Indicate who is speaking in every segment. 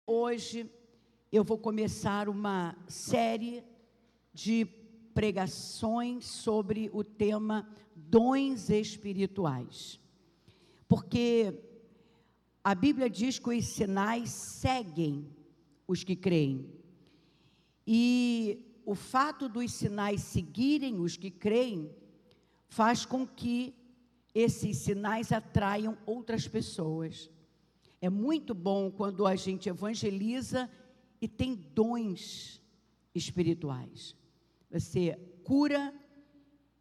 Speaker 1: Hoje eu vou começar uma série de pregações sobre o tema dons espirituais, porque a Bíblia diz que os sinais seguem os que creem, e o fato dos sinais seguirem os que creem faz com que esses sinais atraiam outras pessoas. É muito bom quando a gente evangeliza e tem dons espirituais. Você cura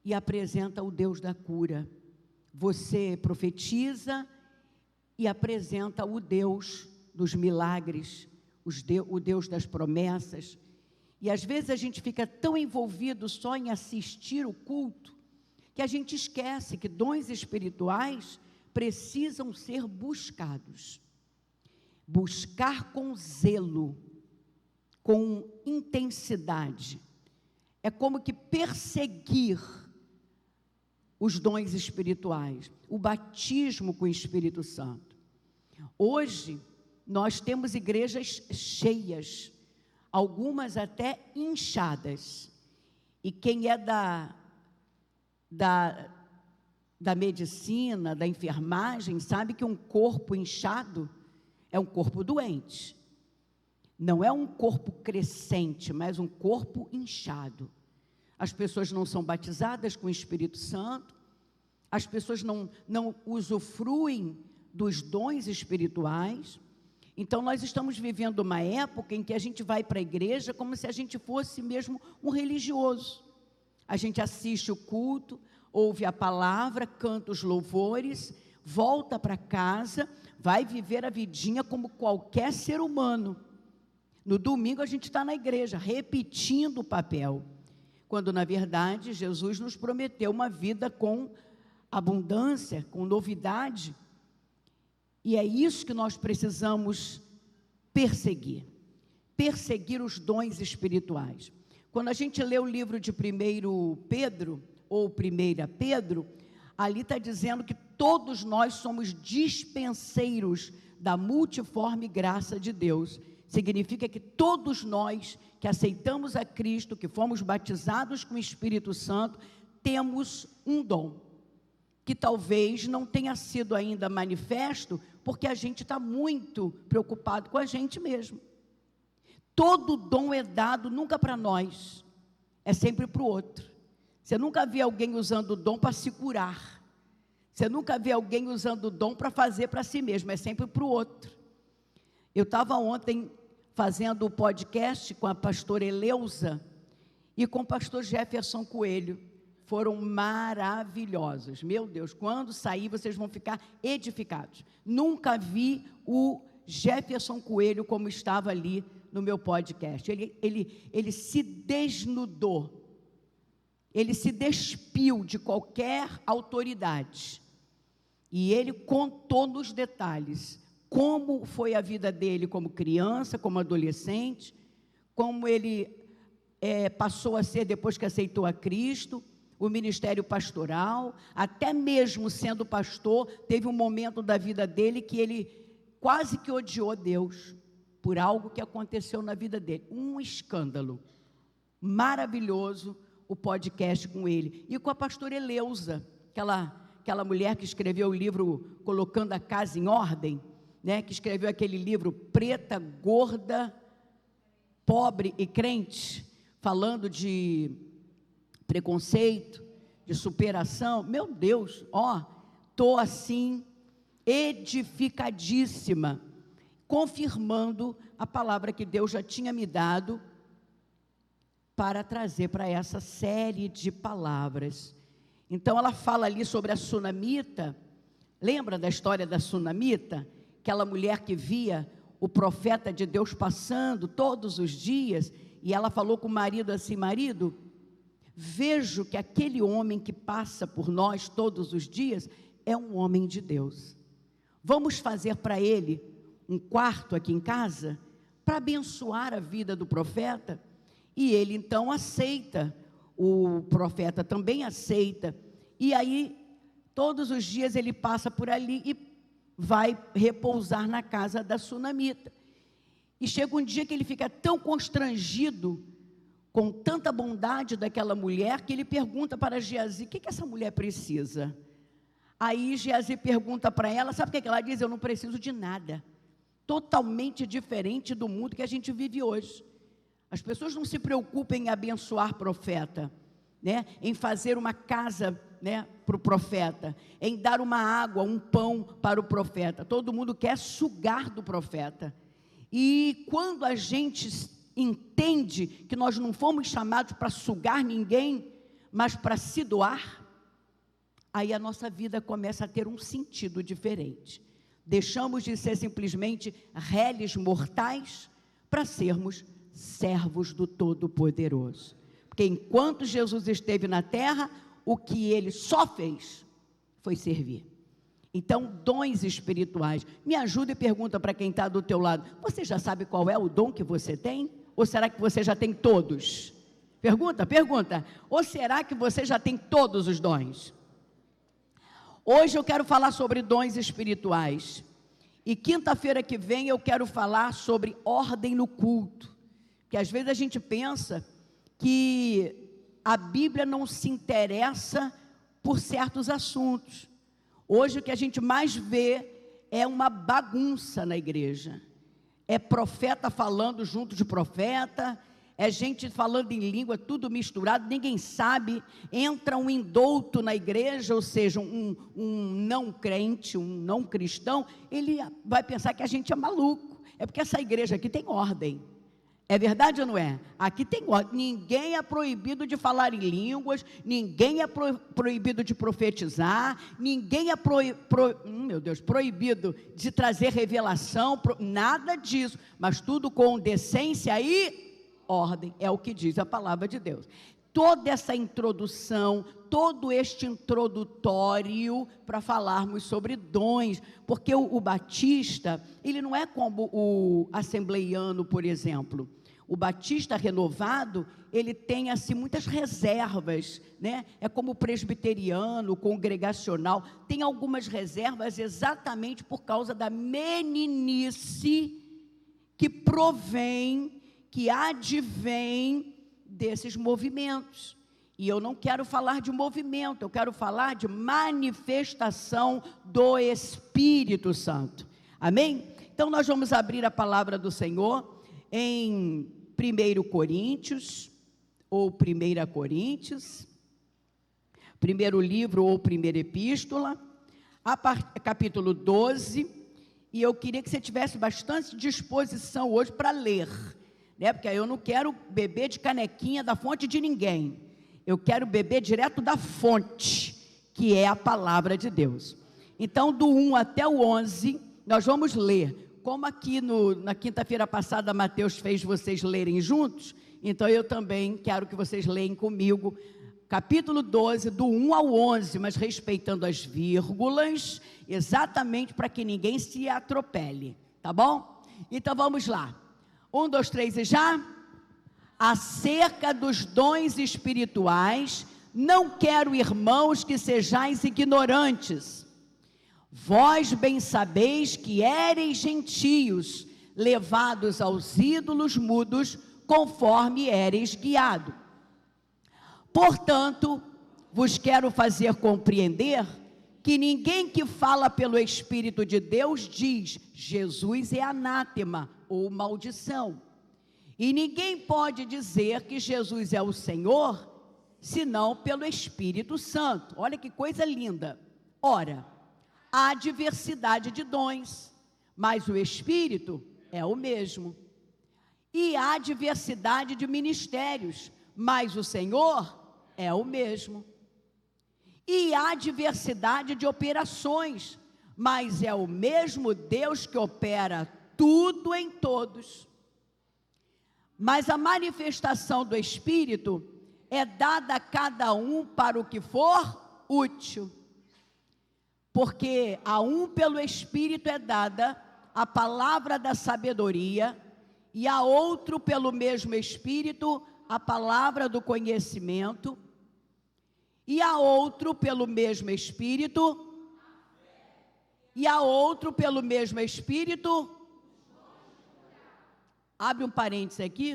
Speaker 1: e apresenta o Deus da cura. Você profetiza e apresenta o Deus dos milagres, o Deus das promessas. E às vezes a gente fica tão envolvido só em assistir o culto, que a gente esquece que dons espirituais precisam ser buscados. Buscar com zelo, com intensidade. É como que perseguir os dons espirituais, o batismo com o Espírito Santo. Hoje, nós temos igrejas cheias, algumas até inchadas. E quem é da medicina, da enfermagem, sabe que um corpo inchado é um corpo doente. Não é um corpo crescente, mas um corpo inchado. As pessoas não são batizadas com o Espírito Santo, as pessoas não usufruem dos dons espirituais. Então nós estamos vivendo uma época em que a gente vai para a igreja como se a gente fosse mesmo um religioso. A gente assiste o culto, ouve a palavra, canta os louvores, volta para casa, vai viver a vidinha como qualquer ser humano. No domingo a gente está na igreja, repetindo o papel, quando na verdade Jesus nos prometeu uma vida com abundância, com novidade. E é isso que nós precisamos perseguir os dons espirituais. Quando a gente lê o livro de 1 Pedro, ou 1 Pedro, ali está dizendo que todos nós somos dispenseiros da multiforme graça de Deus. Significa que todos nós que aceitamos a Cristo, que fomos batizados com o Espírito Santo, temos um dom, que talvez não tenha sido ainda manifesto, porque a gente está muito preocupado com a gente mesmo. Todo dom é dado nunca para nós, é sempre para o outro. Você nunca vê alguém usando o dom para se curar. Você nunca vê alguém usando o dom para fazer para si mesmo, é sempre para o outro. Eu estava ontem fazendo o podcast com a pastora Eleusa e com o pastor Jefferson Coelho. Foram maravilhosos. Meu Deus, quando sair vocês vão ficar edificados. Nunca vi o Jefferson Coelho como estava ali no meu podcast. Ele se desnudou. Ele se despiu de qualquer autoridade. E ele contou nos detalhes como foi a vida dele como criança, como adolescente, como ele passou a ser depois que aceitou a Cristo, o ministério pastoral, até mesmo sendo pastor, teve um momento da vida dele que ele quase que odiou Deus por algo que aconteceu na vida dele. Um escândalo maravilhoso, o podcast com ele. E com a pastora Eleusa, aquela mulher que escreveu o livro Colocando a Casa em Ordem, né, que escreveu aquele livro Preta, Gorda, Pobre e Crente, falando de preconceito, de superação. Meu Deus, estou assim, edificadíssima, confirmando a palavra que Deus já tinha me dado para trazer para essa série de palavras. Então ela fala ali sobre a sunamita. Lembra da história da sunamita? Aquela mulher que via o profeta de Deus passando todos os dias, e ela falou com o marido assim: marido, vejo que aquele homem que passa por nós todos os dias é um homem de Deus. Vamos fazer para ele um quarto aqui em casa, para abençoar a vida do profeta? E ele então aceita, o profeta também aceita, e aí todos os dias ele passa por ali e vai repousar na casa da sunamita. E chega um dia que ele fica tão constrangido com tanta bondade daquela mulher, que ele pergunta para Geazi: o que essa mulher precisa? Aí Geazi pergunta para ela, sabe o que ela diz? Eu não preciso de nada. Totalmente diferente do mundo que a gente vive hoje. As pessoas não se preocupam em abençoar profeta, né? Em fazer uma casa, né, para o profeta, em dar uma água, um pão para o profeta. Todo mundo quer sugar do profeta. E quando a gente entende que nós não fomos chamados para sugar ninguém, mas para se doar, aí a nossa vida começa a ter um sentido diferente. Deixamos de ser simplesmente réis mortais para sermos servos do Todo-Poderoso. Porque enquanto Jesus esteve na terra, o que ele só fez foi servir. Então, dons espirituais. Me ajuda e pergunta para quem está do teu lado: você já sabe qual é o dom que você tem? Ou será que você já tem todos? Pergunta. Ou será que você já tem todos os dons? Hoje eu quero falar sobre dons espirituais. E quinta-feira que vem eu quero falar sobre ordem no culto. Porque às vezes a gente pensa que a Bíblia não se interessa por certos assuntos. Hoje o que a gente mais vê é uma bagunça na igreja. É profeta falando junto de profeta, é gente falando em língua, tudo misturado, ninguém sabe. Entra um indouto na igreja, ou seja, um não crente, um não cristão, ele vai pensar que a gente é maluco. É porque essa igreja aqui tem ordem. É verdade ou não é? Aqui tem ordem. Ninguém é proibido de falar em línguas, ninguém é proibido de profetizar, ninguém é proibido de trazer revelação, nada disso, mas tudo com decência e ordem, é o que diz a palavra de Deus. Toda essa introdução, todo este introdutório para falarmos sobre dons, porque o batista, ele não é como o assembleiano, por exemplo. O batista renovado, ele tem assim muitas reservas, né? É como o presbiteriano, o congregacional, tem algumas reservas exatamente por causa da meninice que provém, que advém desses movimentos. E eu não quero falar de movimento, eu quero falar de manifestação do Espírito Santo. Amém? Então nós vamos abrir a palavra do Senhor em 1 Coríntios, ou 1 Coríntios, primeiro livro ou primeira epístola, capítulo 12, e eu queria que você tivesse bastante disposição hoje para ler, né? Porque eu não quero beber de canequinha da fonte de ninguém, eu quero beber direto da fonte, que é a palavra de Deus. Então, do 1 até o 11, nós vamos ler. Como aqui na quinta-feira passada, Mateus fez vocês lerem juntos, então eu também quero que vocês leem comigo, capítulo 12, do 1 ao 11, mas respeitando as vírgulas, exatamente para que ninguém se atropele, tá bom? Então vamos lá. 1, 2, 3 e já? Acerca dos dons espirituais, não quero, irmãos, que sejais ignorantes. Vós bem sabeis que éreis gentios, levados aos ídolos mudos, conforme éreis guiado. Portanto, vos quero fazer compreender que ninguém que fala pelo Espírito de Deus diz: Jesus é anátema ou maldição. E ninguém pode dizer que Jesus é o Senhor, senão pelo Espírito Santo. Olha que coisa linda. Ora, há diversidade de dons, mas o Espírito é o mesmo. E há diversidade de ministérios, mas o Senhor é o mesmo. E há diversidade de operações, mas é o mesmo Deus que opera tudo em todos. Mas a manifestação do Espírito é dada a cada um para o que for útil. Porque a um pelo Espírito é dada a palavra da sabedoria, e a outro pelo mesmo Espírito a palavra do conhecimento, e a outro pelo mesmo Espírito, e a outro pelo mesmo Espírito, abre um parênteses aqui,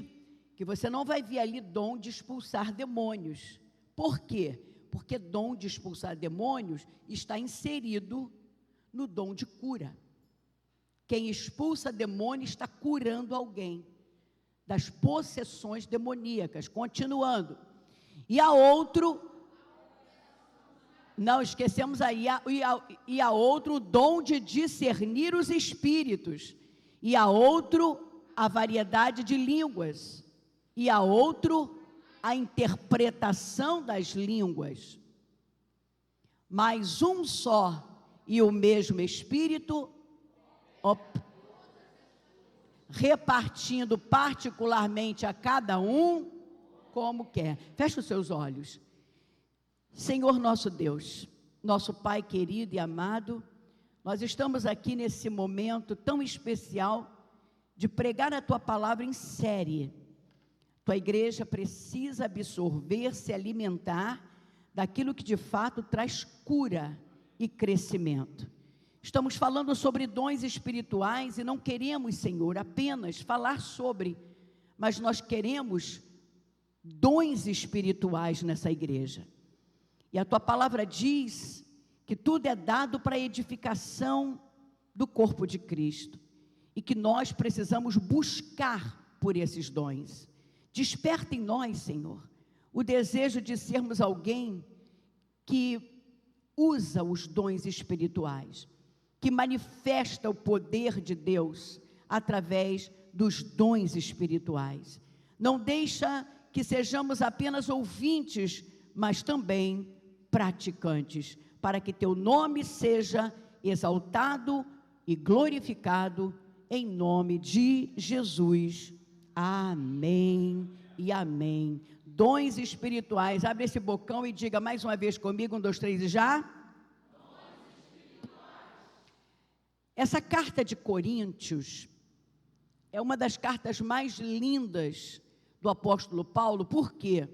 Speaker 1: que você não vai ver ali dom de expulsar demônios. Por quê? Porque dom de expulsar demônios está inserido no dom de cura. Quem expulsa demônio está curando alguém das possessões demoníacas. Continuando. E a outro, não esquecemos aí, e a outro o dom de discernir os espíritos, e a outro a variedade de línguas, e a outro a interpretação das línguas. Mas um só e o mesmo Espírito, repartindo particularmente a cada um como quer. Feche os seus olhos. Senhor nosso Deus, nosso Pai querido e amado, nós estamos aqui nesse momento tão especial de pregar a Tua palavra em série. Tua igreja precisa absorver, se alimentar daquilo que de fato traz cura e crescimento. Estamos falando sobre dons espirituais e não queremos, Senhor, apenas falar sobre, mas nós queremos dons espirituais nessa igreja. E a Tua palavra diz que tudo é dado para a edificação do corpo de Cristo e que nós precisamos buscar por esses dons. Desperta em nós, Senhor, o desejo de sermos alguém que usa os dons espirituais, que manifesta o poder de Deus através dos dons espirituais. Não deixa que sejamos apenas ouvintes, mas também praticantes, para que Teu nome seja exaltado e glorificado, em nome de Jesus. Amém e amém. Dons espirituais. Abre esse bocão e diga mais uma vez comigo, 1, 2, 3 e já. Essa carta de Coríntios é uma das cartas mais lindas do apóstolo Paulo. Por quê?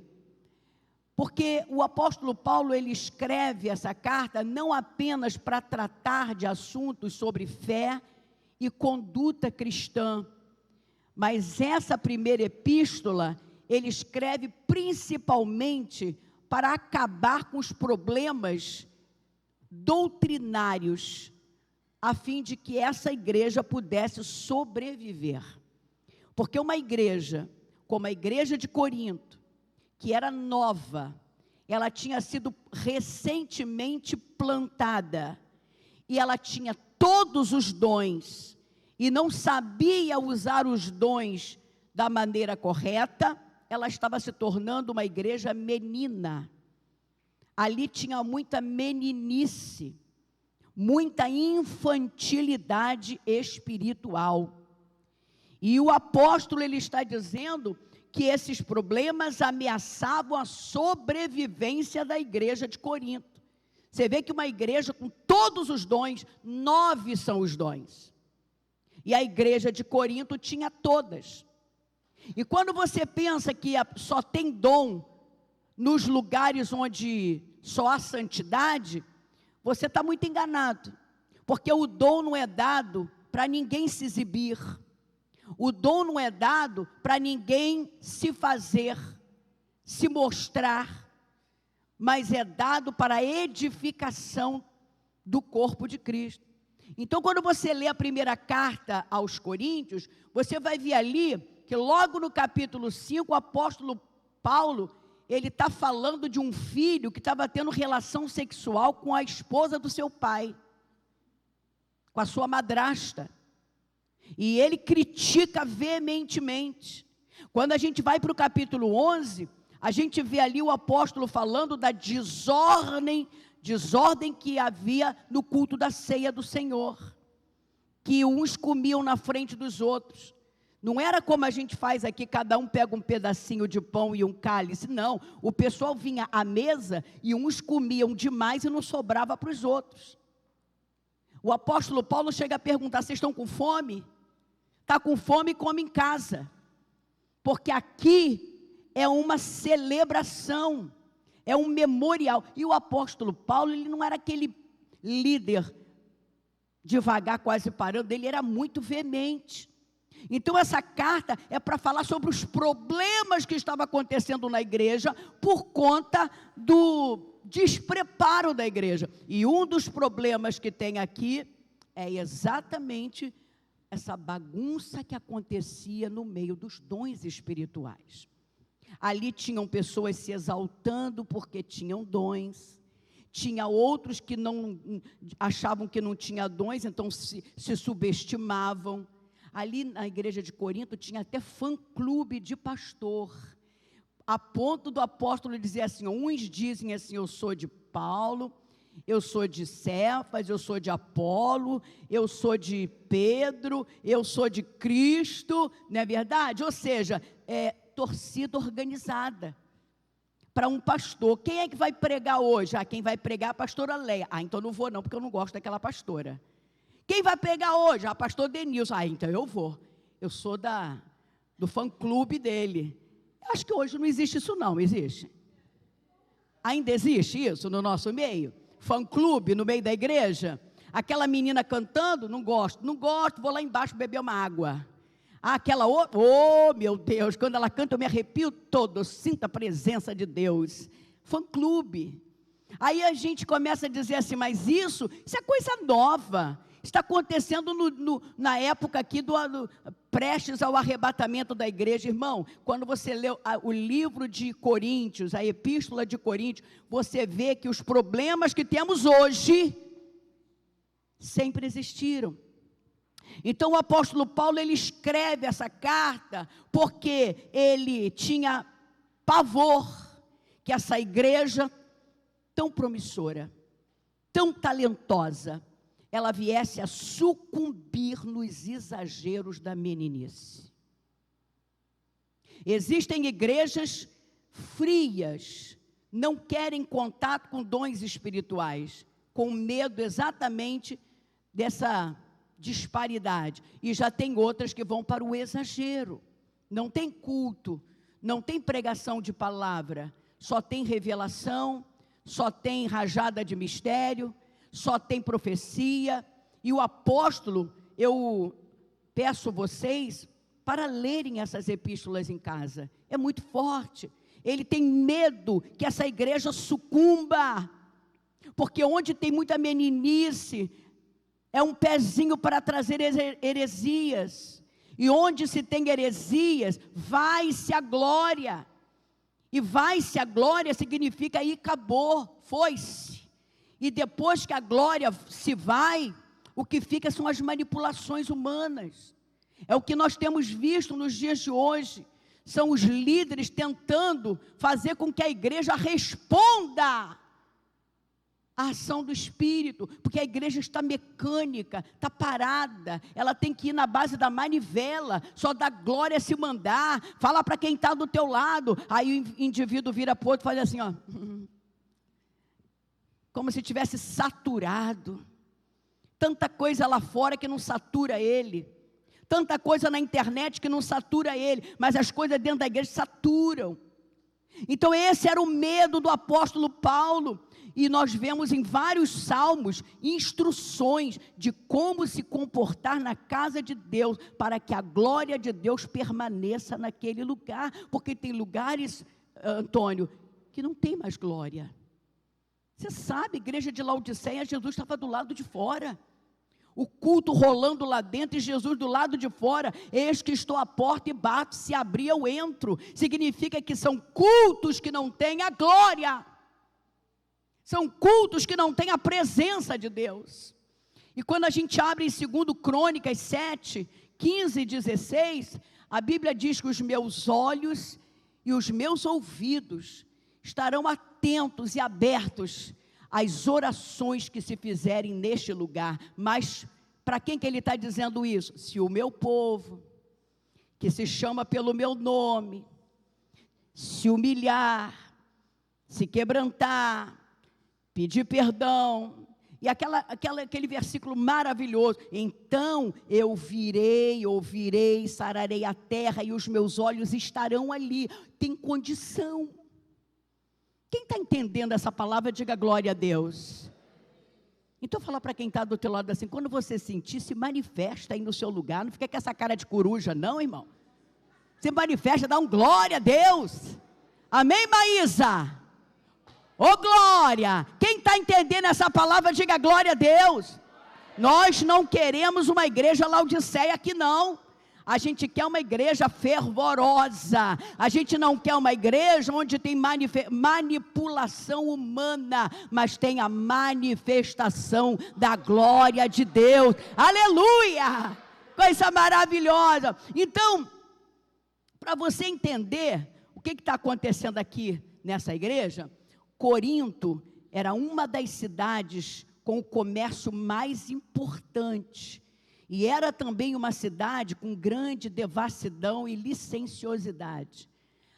Speaker 1: Porque o apóstolo Paulo, ele escreve essa carta não apenas para tratar de assuntos sobre fé e conduta cristã, mas essa primeira epístola, ele escreve principalmente para acabar com os problemas doutrinários, a fim de que essa igreja pudesse sobreviver. Porque uma igreja, como a igreja de Corinto, que era nova, ela tinha sido recentemente plantada, e ela tinha todos os dons, e não sabia usar os dons da maneira correta, ela estava se tornando uma igreja menina. Ali tinha muita meninice, muita infantilidade espiritual. E o apóstolo, ele está dizendo que esses problemas ameaçavam a sobrevivência da igreja de Corinto. Você vê que uma igreja com todos os dons, 9 são os dons. E a igreja de Corinto tinha todas. E quando você pensa que só tem dom nos lugares onde só há santidade, você está muito enganado. Porque o dom não é dado para ninguém se exibir. O dom não é dado para ninguém se fazer, se mostrar, mas é dado para a edificação do corpo de Cristo. Então, quando você lê a primeira carta aos Coríntios, você vai ver ali que logo no capítulo 5, o apóstolo Paulo, ele está falando de um filho que estava tendo relação sexual com a esposa do seu pai, com a sua madrasta. E ele critica veementemente. Quando a gente vai para o capítulo 11, a gente vê ali o apóstolo falando da desordem que havia no culto da ceia do Senhor, que uns comiam na frente dos outros. Não era como a gente faz aqui, cada um pega um pedacinho de pão e um cálice, não. O pessoal vinha à mesa e uns comiam demais e não sobrava para os outros. O apóstolo Paulo chega a perguntar: vocês estão com fome? Está com fome, come em casa. Porque aqui é uma celebração, é um memorial. E o apóstolo Paulo, ele não era aquele líder devagar, quase parando, ele era muito veemente. Então essa carta é para falar sobre os problemas que estavam acontecendo na igreja por conta do despreparo da igreja. E um dos problemas que tem aqui é exatamente essa bagunça que acontecia no meio dos dons espirituais. Ali tinham pessoas se exaltando porque tinham dons, tinha outros que não achavam que não tinha dons, então se subestimavam. Ali na igreja de Corinto tinha até fã-clube de pastor, a ponto do apóstolo dizer assim, uns dizem assim, eu sou de Paulo, eu sou de Cefas, eu sou de Apolo, eu sou de Pedro, eu sou de Cristo, não é verdade? Ou seja, é torcida organizada para um pastor. Quem é que vai pregar hoje? Quem vai pregar é a pastora Leia. Então não vou não, porque eu não gosto daquela pastora. Quem vai pregar hoje? Pastor Denilson. Então eu vou. Eu sou do fã-clube dele. Acho que hoje não existe isso não, existe? Ainda existe isso no nosso meio? Fã-clube no meio da igreja? Aquela menina cantando, não gosto, vou lá embaixo beber uma água. Aquela outra, oh meu Deus, quando ela canta eu me arrepio todo, eu sinto a presença de Deus. Fã-clube. Aí a gente começa a dizer assim, mas isso é coisa nova. Está acontecendo na época aqui prestes ao arrebatamento da igreja. Irmão, quando você lê o livro de Coríntios, a epístola de Coríntios, você vê que os problemas que temos hoje sempre existiram. Então o apóstolo Paulo, ele escreve essa carta porque ele tinha pavor que essa igreja tão promissora, tão talentosa, ela viesse a sucumbir nos exageros da meninice. Existem igrejas frias, não querem contato com dons espirituais, com medo exatamente dessa disparidade. E já tem outras que vão para o exagero. Não tem culto, não tem pregação de palavra, só tem revelação, só tem rajada de mistério, só tem profecia. E o apóstolo, eu peço vocês para lerem essas epístolas em casa, é muito forte. Ele tem medo que essa igreja sucumba, porque onde tem muita meninice, é um pezinho para trazer heresias, e onde se tem heresias, vai-se a glória, e vai-se a glória significa aí acabou, foi-se. E depois que a glória se vai, o que fica são as manipulações humanas. É o que nós temos visto nos dias de hoje. São os líderes tentando fazer com que a igreja responda à ação do Espírito, porque a igreja está mecânica, está parada, ela tem que ir na base da manivela, só dá glória se mandar, fala para quem está do teu lado, aí o indivíduo vira para o outro e faz assim, ó, como se tivesse saturado. Tanta coisa lá fora que não satura ele, tanta coisa na internet que não satura ele, mas as coisas dentro da igreja saturam. Então esse era o medo do apóstolo Paulo, e nós vemos em vários salmos instruções de como se comportar na casa de Deus, para que a glória de Deus permaneça naquele lugar, porque tem lugares, Antônio, que não tem mais glória. Você sabe, igreja de Laodiceia, Jesus estava do lado de fora, o culto rolando lá dentro e Jesus do lado de fora. Eis que estou à porta e bato, se abrir eu entro. Significa que são cultos que não têm a glória, são cultos que não têm a presença de Deus. E quando a gente abre em 2 Crônicas 7, 15 e 16, a Bíblia diz que os meus olhos e os meus ouvidos estarão atentos e abertos às orações que se fizerem neste lugar. Mas para quem que ele está dizendo isso? Se o meu povo, que se chama pelo meu nome, se humilhar, se quebrantar, pedir perdão, e aquele versículo maravilhoso, então eu ouvirei, sararei a terra e os meus olhos estarão ali. Tem condição. Quem está entendendo essa palavra, diga glória a Deus. Então fala para quem está do teu lado assim, quando você sentir, se manifesta aí no seu lugar, não fica com essa cara de coruja não, irmão. Se manifesta, dá um glória a Deus. Amém, Maísa? Ô glória! Quem está entendendo essa palavra, diga glória a Deus. Nós não queremos uma igreja Laodiceia aqui não. A gente quer uma igreja fervorosa. A gente não quer uma igreja onde tem manipulação humana, mas tem a manifestação da glória de Deus. Aleluia! Coisa maravilhosa. Então, para você entender o que está acontecendo aqui nessa igreja, Corinto era uma das cidades com o comércio mais importante. E era também uma cidade com grande devassidão e licenciosidade.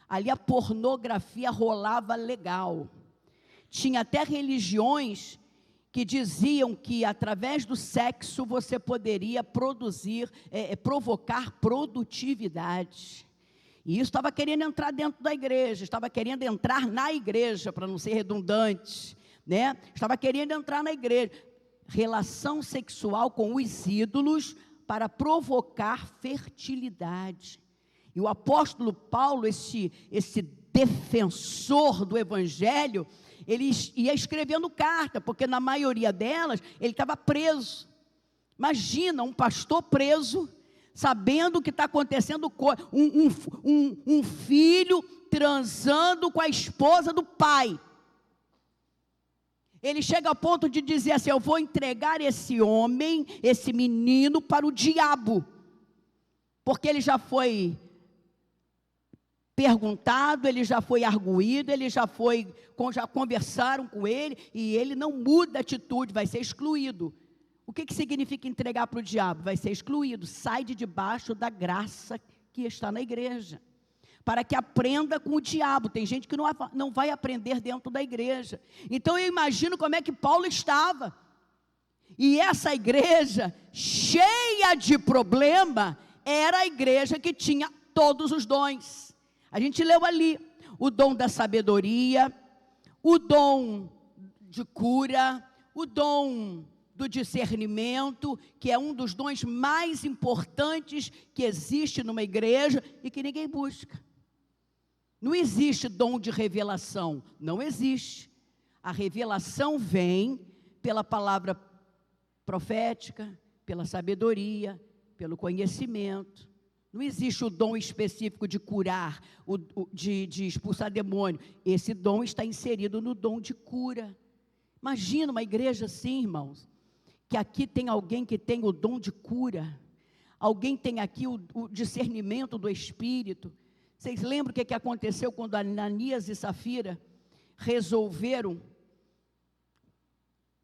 Speaker 1: Ali a pornografia rolava legal. Tinha até religiões que diziam que através do sexo você poderia provocar produtividade. E isso estava querendo entrar dentro da igreja, estava querendo entrar na igreja, para não ser redundante, né? Estava querendo entrar na igreja. Relação sexual com os ídolos para provocar fertilidade. E o apóstolo Paulo, esse defensor do evangelho, ele ia escrevendo carta, porque na maioria delas ele estava preso. Imagina um pastor preso, sabendo o que está acontecendo, um filho transando com a esposa do pai. Ele chega ao ponto de dizer assim, eu vou entregar esse homem, esse menino para o diabo, porque ele já foi perguntado, ele já foi arguído, já conversaram com ele, e ele não muda a atitude, vai ser excluído. O que significa entregar para o diabo? Vai ser excluído, sai de debaixo da graça que está na igreja, para que aprenda com o diabo. Tem gente que não vai aprender dentro da igreja. Então eu imagino como é que Paulo estava, e essa igreja cheia de problema, era a igreja que tinha todos os dons. A gente leu ali, o dom da sabedoria, o dom de cura, o dom do discernimento, que é um dos dons mais importantes que existe numa igreja, e que ninguém busca. Não existe dom de revelação, não existe. A revelação vem pela palavra profética, pela sabedoria, pelo conhecimento. Não existe o dom específico de curar, de expulsar demônio. Esse dom está inserido no dom de cura. Imagina uma igreja assim, irmãos, que aqui tem alguém que tem o dom de cura, alguém tem aqui o discernimento do Espírito. Vocês lembram o que aconteceu quando Ananias e Safira resolveram,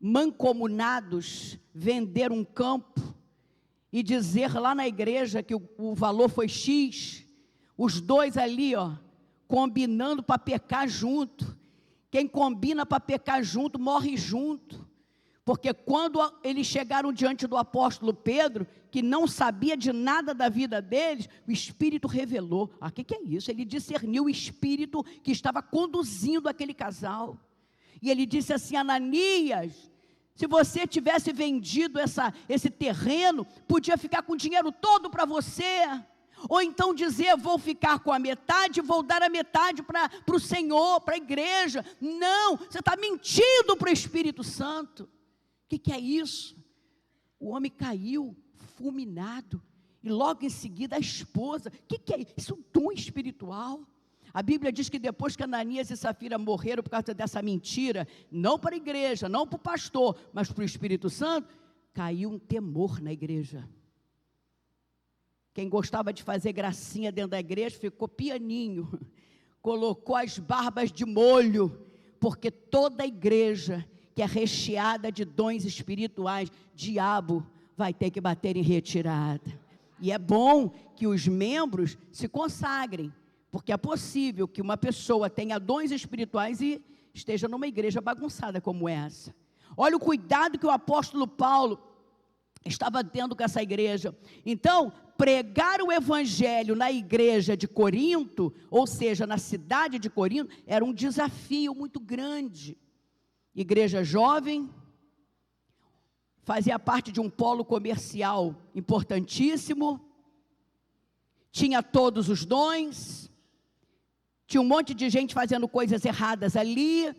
Speaker 1: mancomunados, vender um campo e dizer lá na igreja que o valor foi X, os dois ali, combinando para pecar junto. Quem combina para pecar junto, morre junto. Porque quando eles chegaram diante do apóstolo Pedro, que não sabia de nada da vida deles, o Espírito revelou. O que é isso? Ele discerniu o Espírito que estava conduzindo aquele casal. E ele disse assim, Ananias, se você tivesse vendido esse terreno, podia ficar com o dinheiro todo para você. Ou então dizer, vou ficar com a metade, vou dar a metade para o Senhor, para a igreja. Não, você está mentindo para o Espírito Santo. O que é isso? O homem caiu fulminado, e logo em seguida a esposa. O que é isso? Isso é um dom espiritual. A Bíblia diz que depois que Ananias e Safira morreram por causa dessa mentira, não para a igreja, não para o pastor, mas para o Espírito Santo, caiu um temor na igreja. Quem gostava de fazer gracinha dentro da igreja, ficou pianinho, colocou as barbas de molho, porque toda a igreja que é recheada de dons espirituais, diabo vai ter que bater em retirada. E é bom que os membros se consagrem, porque é possível que uma pessoa tenha dons espirituais e esteja numa igreja bagunçada como essa. Olha o cuidado que o apóstolo Paulo estava tendo com essa igreja. Então, pregar o evangelho na igreja de Corinto, ou seja, na cidade de Corinto, era um desafio muito grande. Igreja jovem, fazia parte de um polo comercial importantíssimo, tinha todos os dons, tinha um monte de gente fazendo coisas erradas ali.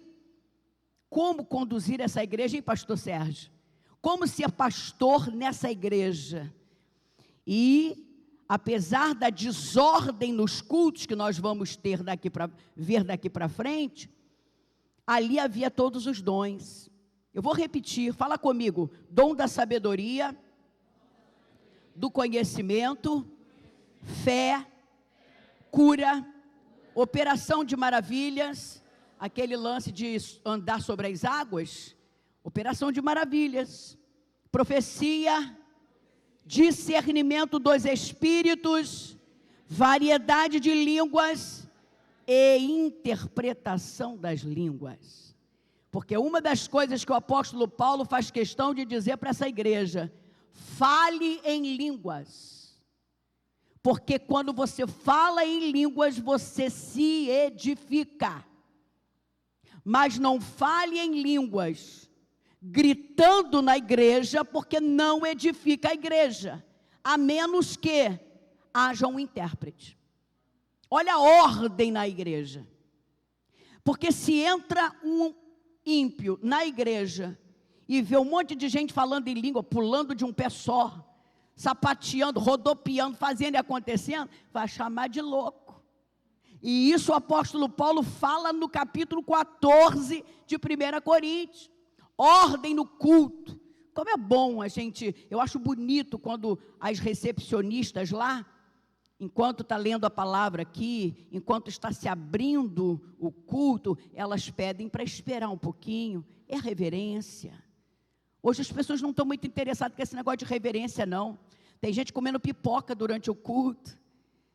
Speaker 1: Como conduzir essa igreja, hein, pastor Sérgio? Como ser pastor nessa igreja? E, apesar da desordem nos cultos que nós vamos ter ver daqui para frente, ali havia todos os dons. Eu vou repetir, fala comigo: dom da sabedoria, do conhecimento, fé, cura, operação de maravilhas, aquele lance de andar sobre as águas, operação de maravilhas, profecia, discernimento dos espíritos, variedade de línguas e interpretação das línguas. Porque uma das coisas que o apóstolo Paulo faz questão de dizer para essa igreja: fale em línguas. Porque quando você fala em línguas, você se edifica. Mas não fale em línguas gritando na igreja, porque não edifica a igreja, a menos que haja um intérprete. Olha a ordem na igreja. Porque se entra um ímpio na igreja e vê um monte de gente falando em língua, pulando de um pé só, sapateando, rodopiando, fazendo e acontecendo, vai chamar de louco. E isso o apóstolo Paulo fala no capítulo 14 de 1 Coríntios. Ordem no culto. Como é bom eu acho bonito quando as recepcionistas lá, enquanto está lendo a palavra aqui, enquanto está se abrindo o culto, elas pedem para esperar um pouquinho. É reverência. Hoje as pessoas não estão muito interessadas com esse negócio de reverência, não. Tem gente comendo pipoca durante o culto.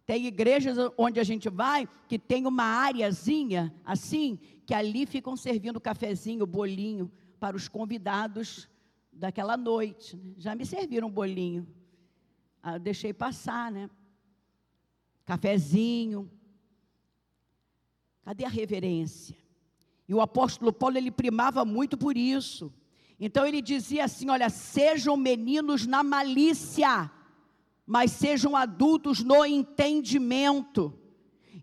Speaker 1: Tem igrejas onde a gente vai, que tem uma areazinha, assim, que ali ficam servindo cafezinho, bolinho, para os convidados daquela noite. Já me serviram um bolinho. Eu deixei passar, né? Cafezinho. Cadê a reverência? E o apóstolo Paulo, ele primava muito por isso. Então ele dizia assim: olha, sejam meninos na malícia, mas sejam adultos no entendimento.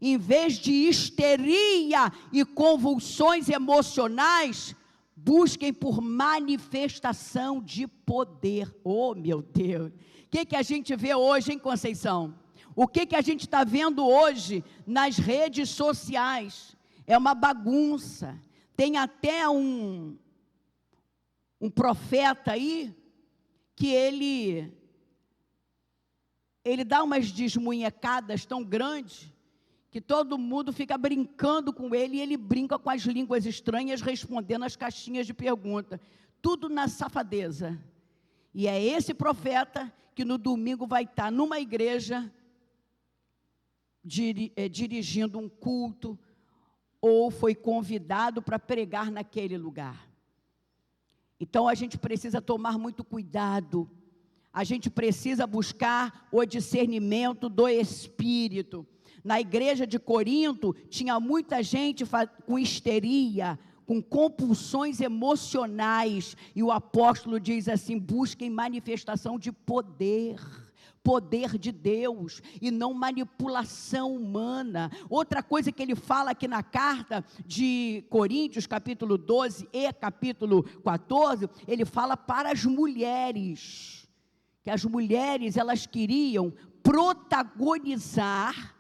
Speaker 1: Em vez de histeria e convulsões emocionais, busquem por manifestação de poder. Oh, meu Deus! O que a gente vê hoje, hein, Conceição? O que a gente está vendo hoje nas redes sociais? É uma bagunça. Tem até um profeta aí, que ele dá umas desmunhecadas tão grandes, que todo mundo fica brincando com ele, e ele brinca com as línguas estranhas, respondendo as caixinhas de pergunta, tudo na safadeza. E é esse profeta que no domingo vai estar numa igreja, dirigindo um culto, ou foi convidado para pregar naquele lugar. Então a gente precisa tomar muito cuidado, a gente precisa buscar o discernimento do Espírito. Na igreja de Corinto, tinha muita gente com histeria, com compulsões emocionais, e o apóstolo diz assim: busquem manifestação de poder de Deus, e não manipulação humana. Outra coisa que ele fala aqui na carta de Coríntios, capítulo 12 e capítulo 14, ele fala para as mulheres, que as mulheres, elas queriam protagonizar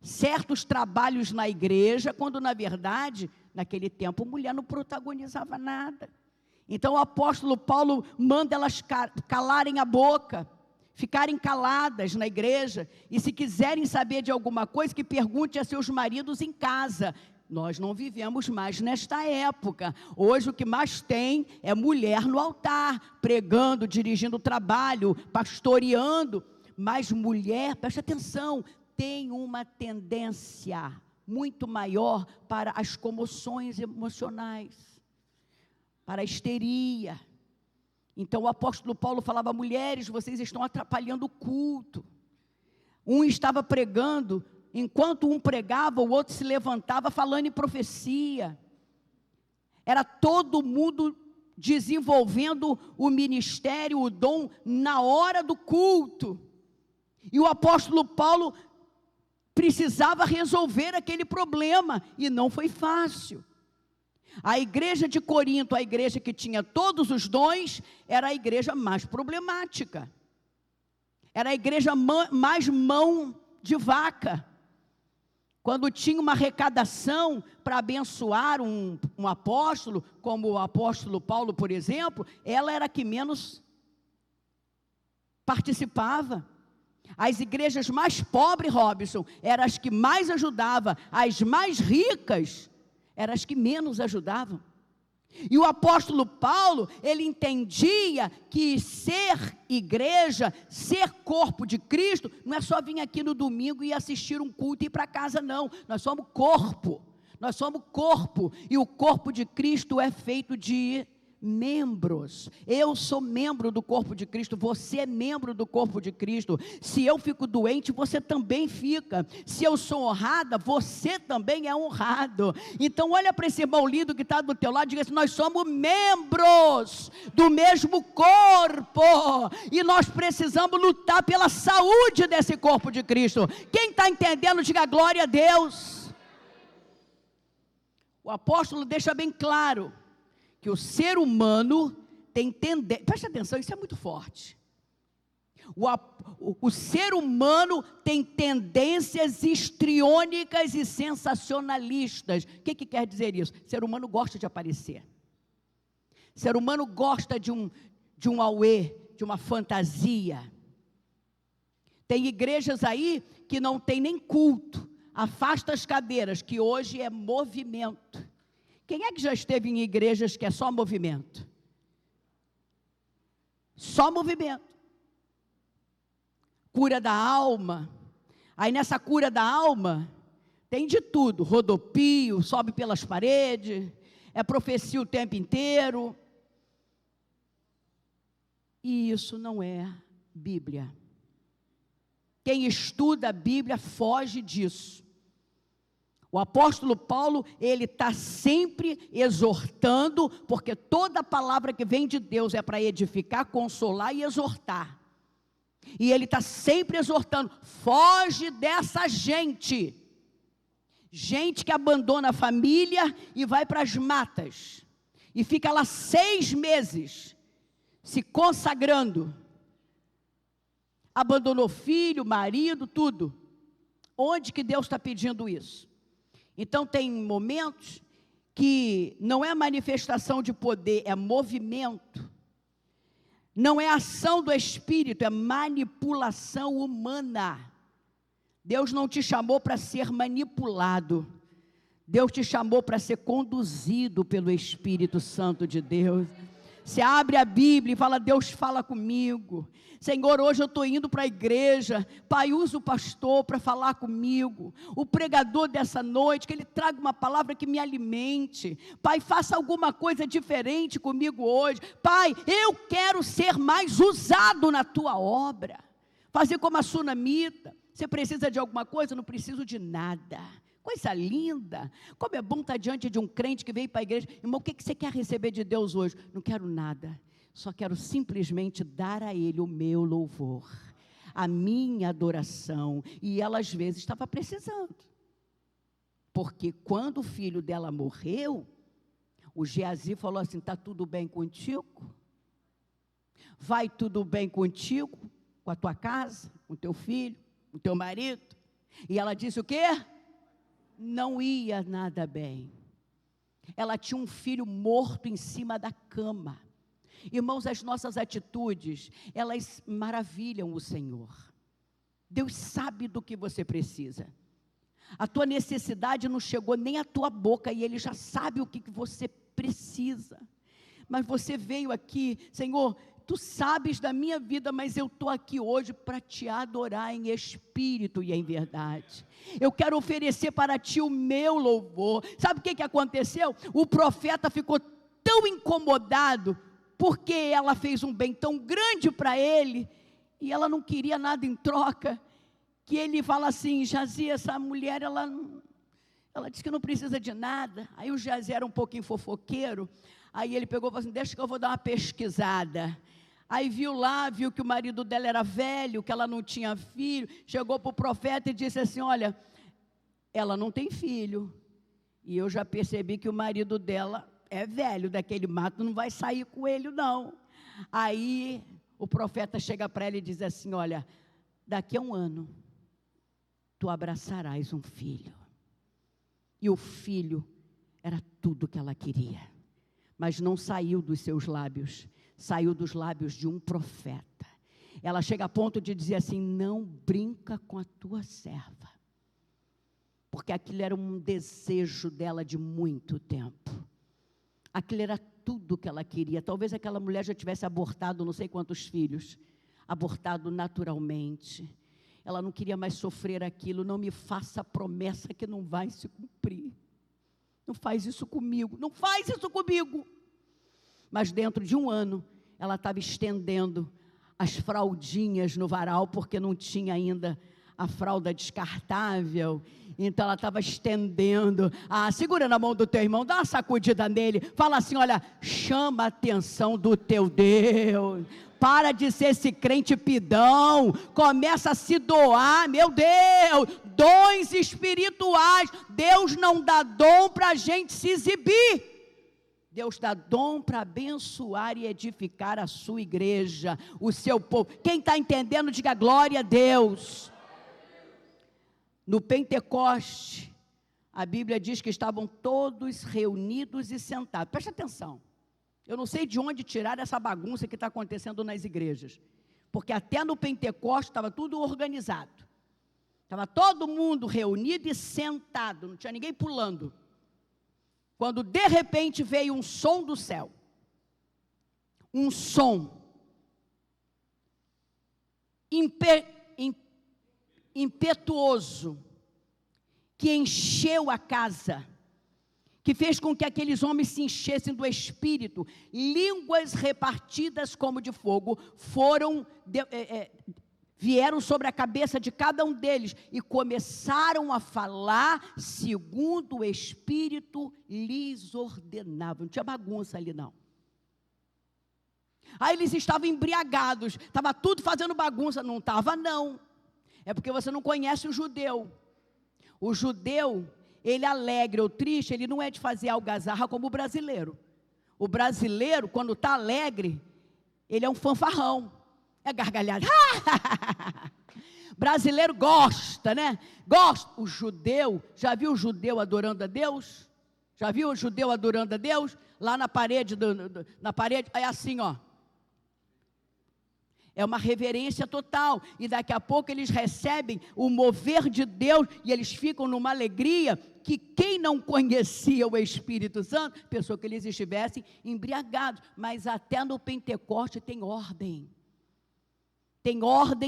Speaker 1: certos trabalhos na igreja, quando na verdade, naquele tempo, mulher não protagonizava nada. Então o apóstolo Paulo manda elas calarem a boca, ficarem caladas na igreja, e se quiserem saber de alguma coisa, que pergunte a seus maridos em casa. Nós não vivemos mais nesta época. Hoje o que mais tem é mulher no altar, pregando, dirigindo o trabalho, pastoreando. Mas mulher, preste atenção, tem uma tendência muito maior para as comoções emocionais, para a histeria. Então o apóstolo Paulo falava: mulheres, vocês estão atrapalhando o culto. Um estava pregando, enquanto um pregava, o outro se levantava falando em profecia. Era todo mundo desenvolvendo o ministério, o dom, na hora do culto. E o apóstolo Paulo precisava resolver aquele problema, e não foi fácil. A igreja de Corinto, a igreja que tinha todos os dons, era a igreja mais problemática. Era a igreja mais mão de vaca. Quando tinha uma arrecadação para abençoar um apóstolo, como o apóstolo Paulo, por exemplo, ela era a que menos participava. As igrejas mais pobres, Robson, eram as que mais ajudavam. As mais ricas eram as que menos ajudavam. E o apóstolo Paulo, ele entendia que ser igreja, ser corpo de Cristo, não é só vir aqui no domingo e assistir um culto e ir para casa, não. Nós somos corpo, e o corpo de Cristo é feito de membros. Eu sou membro do corpo de Cristo, você é membro do corpo de Cristo. Se eu fico doente, você também fica. Se eu sou honrada, você também é honrado. Então olha para esse irmão lindo que está do teu lado e diga assim: nós somos membros do mesmo corpo, e nós precisamos lutar pela saúde desse corpo de Cristo. Quem está entendendo, diga glória a Deus. O apóstolo deixa bem claro que o ser humano tem tendência, preste atenção, isso é muito forte. O ser humano tem tendências histriônicas e sensacionalistas. O que quer dizer isso? O ser humano gosta de aparecer. O ser humano gosta de um auê, de uma fantasia. Tem igrejas aí que não tem nem culto, afasta as cadeiras, que hoje é movimento. Quem é que já esteve em igrejas que é só movimento? Só movimento. Cura da alma. Aí nessa cura da alma, tem de tudo. Rodopio, sobe pelas paredes, é profecia o tempo inteiro. E isso não é Bíblia. Quem estuda a Bíblia foge disso. O apóstolo Paulo, ele está sempre exortando, porque toda palavra que vem de Deus é para edificar, consolar e exortar. E ele está sempre exortando: foge dessa gente. Gente que abandona a família e vai para as matas, e fica lá 6 meses, se consagrando. Abandonou filho, marido, tudo. Onde que Deus está pedindo isso? Então tem momentos que não é manifestação de poder, é movimento. Não é ação do Espírito, é manipulação humana. Deus não te chamou para ser manipulado. Deus te chamou para ser conduzido pelo Espírito Santo de Deus. Você abre a Bíblia e fala: Deus, fala comigo. Senhor, hoje eu estou indo para a igreja. Pai, usa o pastor para falar comigo. O pregador dessa noite, que ele traga uma palavra que me alimente. Pai, faça alguma coisa diferente comigo hoje. Pai, eu quero ser mais usado na tua obra. Fazer como a sunamita. Você precisa de alguma coisa? Não preciso de nada. Coisa linda. Como é bom estar diante de um crente que veio para a igreja. Irmão, o que você quer receber de Deus hoje? Não quero nada. Só quero simplesmente dar a Ele o meu louvor, a minha adoração. E ela às vezes estava precisando. Porque quando o filho dela morreu, o Geazi falou assim: está tudo bem contigo? Vai tudo bem contigo? Com a tua casa? Com o teu filho? Com o teu marido? E ela disse o quê? Não ia nada bem. Ela tinha um filho morto em cima da cama. Irmãos, as nossas atitudes, elas maravilham o Senhor. Deus sabe do que você precisa. A tua necessidade não chegou nem à tua boca e Ele já sabe o que você precisa. Mas você veio aqui: Senhor, Tu sabes da minha vida, mas eu estou aqui hoje para Te adorar em espírito e em verdade. Eu quero oferecer para Ti o meu louvor. Sabe o que aconteceu? O profeta ficou tão incomodado, porque ela fez um bem tão grande para ele, e ela não queria nada em troca, que ele fala assim: Geazi, essa mulher, ela disse que não precisa de nada. Aí o Geazi era um pouquinho fofoqueiro. Aí ele pegou e falou assim, deixa que eu vou dar uma pesquisada. Aí viu lá, viu que o marido dela era velho, que ela não tinha filho, chegou para o profeta e disse assim, olha, ela não tem filho, e eu já percebi que o marido dela é velho, daquele mato não vai sair com ele não. Aí o profeta chega para ela e diz assim, olha, daqui a 1 ano, tu abraçarás um filho. E o filho era tudo que ela queria, mas não saiu dos seus lábios, saiu dos lábios de um profeta. Ela chega a ponto de dizer assim, não brinca com a tua serva, porque aquilo era um desejo dela de muito tempo, aquilo era tudo que ela queria. Talvez aquela mulher já tivesse abortado não sei quantos filhos, abortado naturalmente, ela não queria mais sofrer aquilo. Não me faça promessa que não vai se cumprir, não faz isso comigo, não faz isso comigo. Mas dentro de 1 ano, ela estava estendendo as fraldinhas no varal, porque não tinha ainda a fralda descartável. Então ela estava estendendo. Segura na mão do teu irmão, dá uma sacudida nele, fala assim, olha, chama a atenção do teu Deus. Para de ser esse crente pidão, começa a se doar, meu Deus, dons espirituais. Deus não dá dom para a gente se exibir. Deus dá dom para abençoar e edificar a sua igreja, o seu povo. Quem está entendendo, diga glória a Deus. No Pentecoste, a Bíblia diz que estavam todos reunidos e sentados. Preste atenção, eu não sei de onde tirar essa bagunça que está acontecendo nas igrejas, porque até no Pentecoste estava tudo organizado, estava todo mundo reunido e sentado, não tinha ninguém pulando. Quando de repente veio um som do céu, um som impetuoso, que encheu a casa, que fez com que aqueles homens se enchessem do Espírito. Línguas repartidas como de fogo vieram sobre a cabeça de cada um deles e começaram a falar segundo o Espírito lhes ordenava. Não tinha bagunça ali não. Aí eles estavam embriagados, estava tudo fazendo bagunça. Não estava não, é porque você não conhece o judeu. O judeu, ele alegre ou triste, ele não é de fazer algazarra como o brasileiro. O brasileiro, quando está alegre, ele é um fanfarrão, é gargalhada. Brasileiro gosta, né? Gosta. O judeu, já viu o judeu adorando a Deus? Já viu o judeu adorando a Deus? Lá na parede, é assim, ó. É uma reverência total, e daqui a pouco eles recebem o mover de Deus, e eles ficam numa alegria, que quem não conhecia o Espírito Santo, pensou que eles estivessem embriagados. Mas até no Pentecoste tem ordem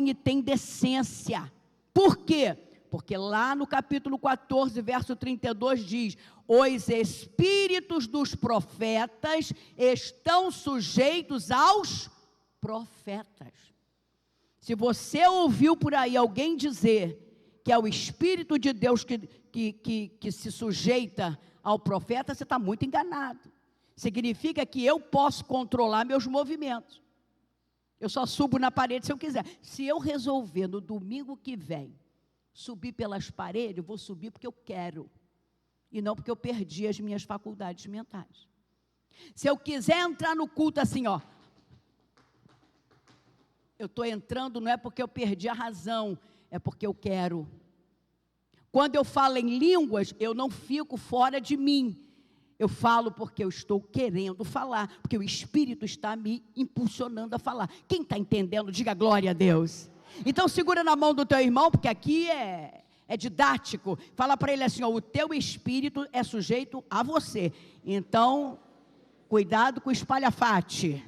Speaker 1: e tem decência. Por quê? Porque lá no capítulo 14, verso 32 diz, os espíritos dos profetas estão sujeitos aos profetas. Se você ouviu por aí alguém dizer que é o Espírito de Deus que se sujeita ao profeta, você está muito enganado. Significa que eu posso controlar meus movimentos. Eu só subo na parede se eu quiser. Se eu resolver no domingo que vem subir pelas paredes, eu vou subir porque eu quero, e não porque eu perdi as minhas faculdades mentais. Se eu quiser entrar no culto assim, ó, eu estou entrando, não é porque eu perdi a razão, é porque eu quero. Quando eu falo em línguas, eu não fico fora de mim, eu falo porque eu estou querendo falar, porque o Espírito está me impulsionando a falar. Quem está entendendo, diga glória a Deus. Então segura na mão do teu irmão, porque aqui é didático. Fala para ele assim, ó, o teu espírito é sujeito a você, então cuidado com o espalhafate.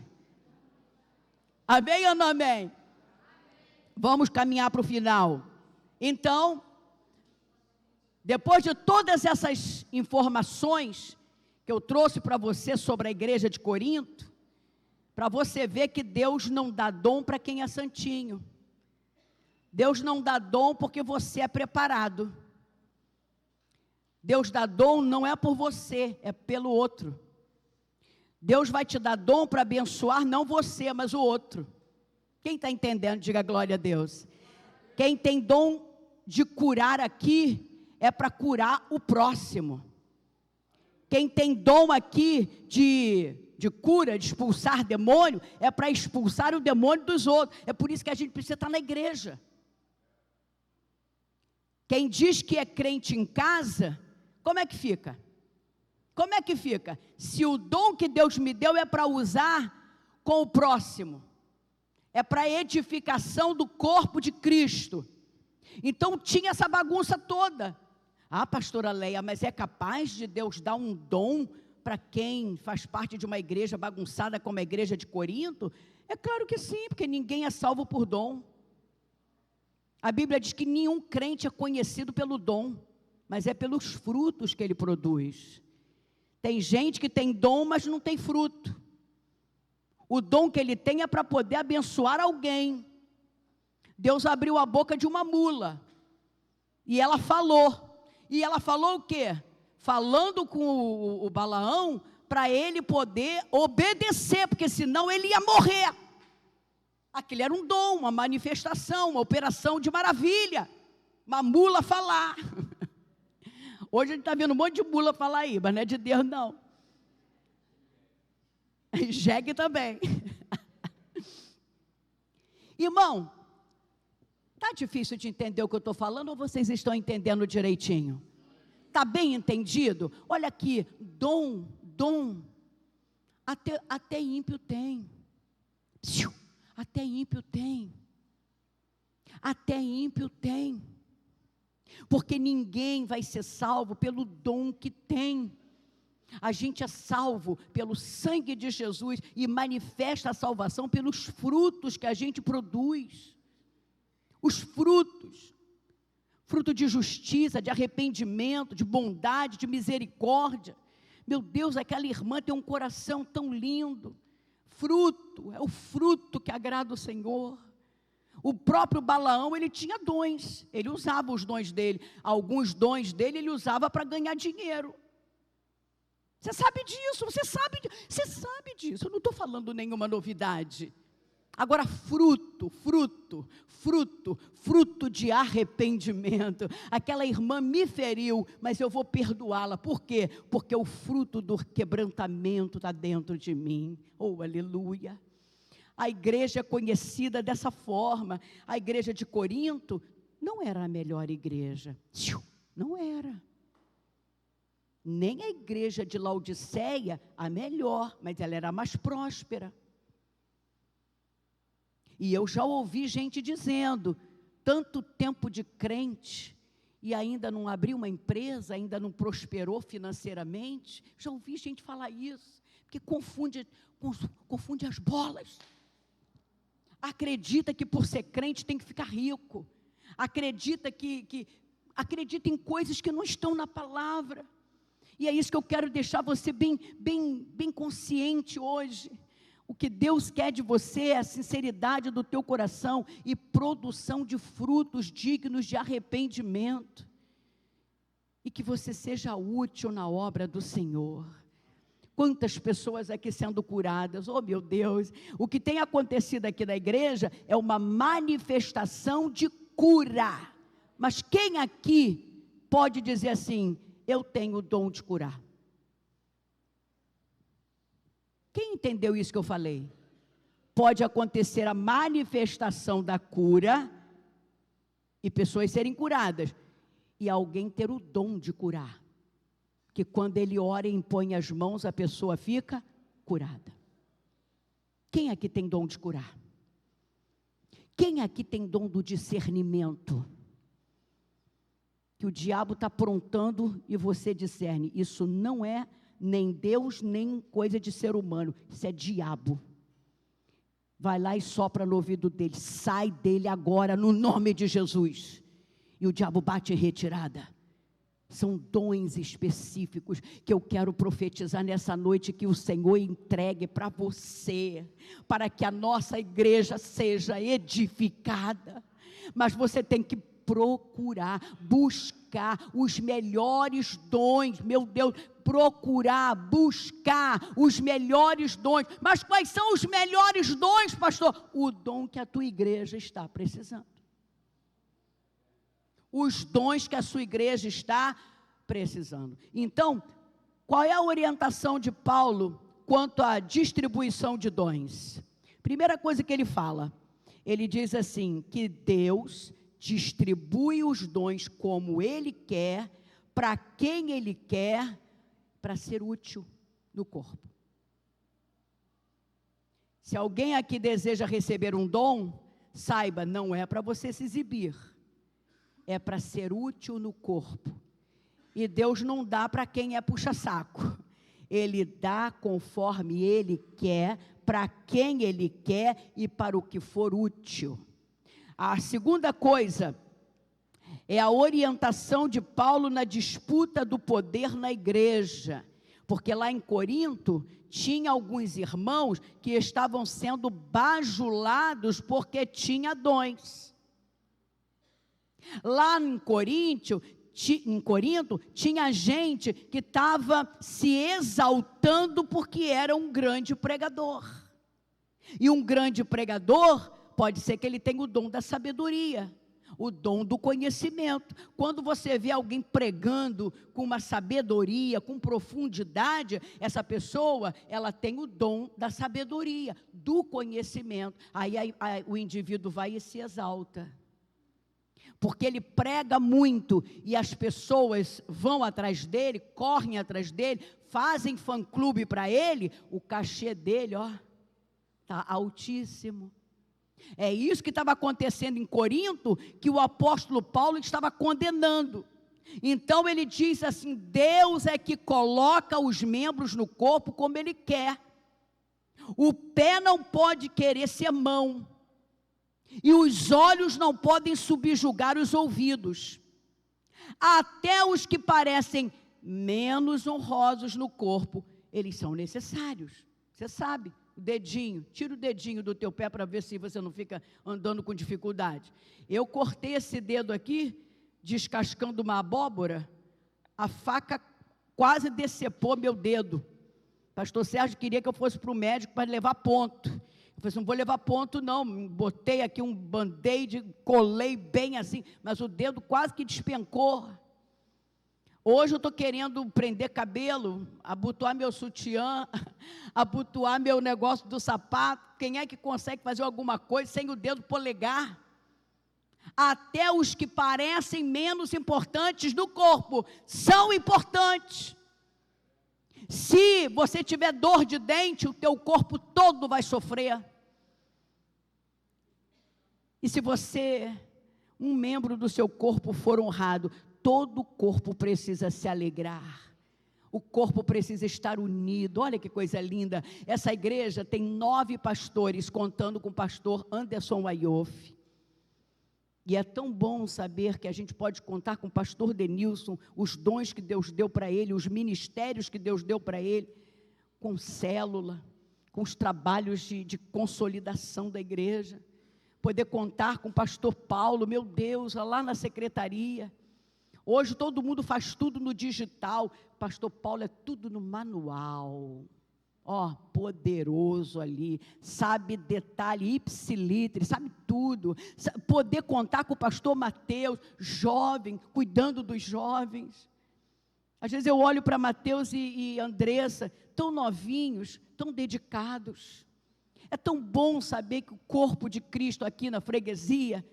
Speaker 1: Amém ou não amém? Vamos caminhar para o final. Então, depois de todas essas informações que eu trouxe para você sobre a igreja de Corinto, para você ver que Deus não dá dom para quem é santinho. Deus não dá dom porque você é preparado. Deus dá dom não é por você, é pelo outro. Deus vai te dar dom para abençoar não você, mas o outro. Quem está entendendo, diga glória a Deus. Quem tem dom de curar aqui, é para curar o próximo. Quem tem dom aqui de cura, de expulsar demônio, é para expulsar o demônio dos outros. É por isso que a gente precisa estar na igreja. Quem diz que é crente em casa, como é que fica? Como é que fica? Se o dom que Deus me deu é para usar com o próximo, é para edificação do corpo de Cristo. Então tinha essa bagunça toda. Ah, pastora Leia, mas é capaz de Deus dar um dom para quem faz parte de uma igreja bagunçada como a igreja de Corinto? É claro que sim, porque ninguém é salvo por dom. A Bíblia diz que nenhum crente é conhecido pelo dom, mas é pelos frutos que ele produz. Tem gente que tem dom, mas não tem fruto. O dom que ele tem é para poder abençoar alguém. Deus abriu a boca de uma mula, e ela falou. E ela falou o quê? Falando com o Balaão, para ele poder obedecer, porque senão ele ia morrer. Aquele era um dom, uma manifestação, uma operação de maravilha. Uma mula falar. Hoje a gente está vendo um monte de mula falar aí, mas não é de Deus não. Jegue também. Irmão, está difícil de entender o que eu estou falando, ou vocês estão entendendo direitinho? Está bem entendido? Olha aqui, dom, até ímpio tem. Até ímpio tem. Até ímpio tem. Porque ninguém vai ser salvo pelo dom que tem. A gente é salvo pelo sangue de Jesus e manifesta a salvação pelos frutos que a gente produz. Os frutos. Fruto de justiça, de arrependimento, de bondade, de misericórdia. Meu Deus, aquela irmã tem um coração tão lindo. Fruto, é o fruto que agrada o Senhor. O próprio Balaão, ele tinha dons, ele usava os dons dele. Alguns dons dele ele usava para ganhar dinheiro. Você sabe disso, você sabe disso. Eu não estou falando nenhuma novidade. Agora, fruto de arrependimento. Aquela irmã me feriu, mas eu vou perdoá-la. Por quê? Porque o fruto do quebrantamento está dentro de mim. Oh, aleluia. A igreja é conhecida dessa forma. A igreja de Corinto não era a melhor igreja. Não era. Nem a igreja de Laodiceia a melhor, mas ela era a mais próspera. E eu já ouvi gente dizendo, tanto tempo de crente, e ainda não abriu uma empresa, ainda não prosperou financeiramente. Já ouvi gente falar isso, porque confunde as bolas. Acredita que por ser crente tem que ficar rico. Acredita acredita em coisas que não estão na palavra. E é isso que eu quero deixar você bem consciente hoje. O que Deus quer de você é a sinceridade do teu coração e produção de frutos dignos de arrependimento. E que você seja útil na obra do Senhor. Quantas pessoas aqui sendo curadas, oh meu Deus, o que tem acontecido aqui na igreja é uma manifestação de cura. Mas quem aqui pode dizer assim, eu tenho o dom de curar? Quem entendeu isso que eu falei? Pode acontecer a manifestação da cura e pessoas serem curadas, e alguém ter o dom de curar, que quando ele ora e impõe as mãos, a pessoa fica curada. Quem aqui tem dom de curar? Quem aqui tem dom do discernimento? Que o diabo está aprontando e você discerne, isso não é nem Deus, nem coisa de ser humano, isso é diabo. Vai lá e sopra no ouvido dele, sai dele agora no nome de Jesus. E o diabo bate em retirada. São dons específicos que eu quero profetizar nessa noite, que o Senhor entregue para você, para que a nossa igreja seja edificada. Mas você tem que procurar, buscar os melhores dons, meu Deus, procurar, buscar os melhores dons. Mas quais são os melhores dons, pastor? O dom que a tua igreja está precisando. Os dons que a sua igreja está precisando. Então, qual é a orientação de Paulo quanto à distribuição de dons? Primeira coisa que ele fala, ele diz assim, que Deus distribui os dons como Ele quer, para quem Ele quer, para ser útil no corpo. Se alguém aqui deseja receber um dom, saiba, não é para você se exibir, é para ser útil no corpo. E Deus não dá para quem é puxa-saco, Ele dá conforme Ele quer, para quem Ele quer e para o que for útil. A segunda coisa é a orientação de Paulo na disputa do poder na igreja, porque lá em Corinto tinha alguns irmãos que estavam sendo bajulados porque tinha dons. Lá em Corinto tinha gente que estava se exaltando porque era um grande pregador. E um grande pregador, pode ser que ele tenha o dom da sabedoria, o dom do conhecimento. Quando você vê alguém pregando com uma sabedoria, com profundidade, essa pessoa, ela tem o dom da sabedoria, do conhecimento. Aí o indivíduo vai e se exalta, porque ele prega muito, e as pessoas vão atrás dele, correm atrás dele, fazem fã-clube para ele, o cachê dele, está altíssimo. É isso que estava acontecendo em Corinto, que o apóstolo Paulo estava condenando. Então ele diz assim, Deus é que coloca os membros no corpo como Ele quer. O pé não pode querer ser mão, e os olhos não podem subjugar os ouvidos. Até os que parecem menos honrosos no corpo, eles são necessários. Você sabe, o dedinho, tira o dedinho do teu pé para ver se você não fica andando com dificuldade. Eu cortei esse dedo aqui, descascando uma abóbora, a faca quase decepou meu dedo. Pastor Sérgio queria que eu fosse para o médico para levar ponto. Eu falei assim, não vou levar ponto não, botei aqui um band-aid, colei bem assim, mas o dedo quase que despencou. Hoje eu estou querendo prender cabelo, abotoar meu sutiã, abotoar meu negócio do sapato. Quem é que consegue fazer alguma coisa sem o dedo polegar? Até os que parecem menos importantes no corpo, são importantes. Se você tiver dor de dente, o teu corpo todo vai sofrer. E se um membro do seu corpo for honrado, todo o corpo precisa se alegrar. O corpo precisa estar unido. Olha que coisa linda. Essa igreja tem 9 pastores, contando com o pastor Anderson Waioff. E é tão bom saber que a gente pode contar com o pastor Denilson, os dons que Deus deu para ele, os ministérios que Deus deu para ele, com célula, com os trabalhos de consolidação da igreja. Poder contar com o pastor Paulo, meu Deus, lá na secretaria. Hoje todo mundo faz tudo no digital, pastor Paulo é tudo no manual. Poderoso ali, sabe detalhe, ipsilitre, sabe tudo. Poder contar com o pastor Mateus, jovem, cuidando dos jovens. Às vezes eu olho para Mateus e Andressa, tão novinhos, tão dedicados. É tão bom saber que o corpo de Cristo aqui na freguesia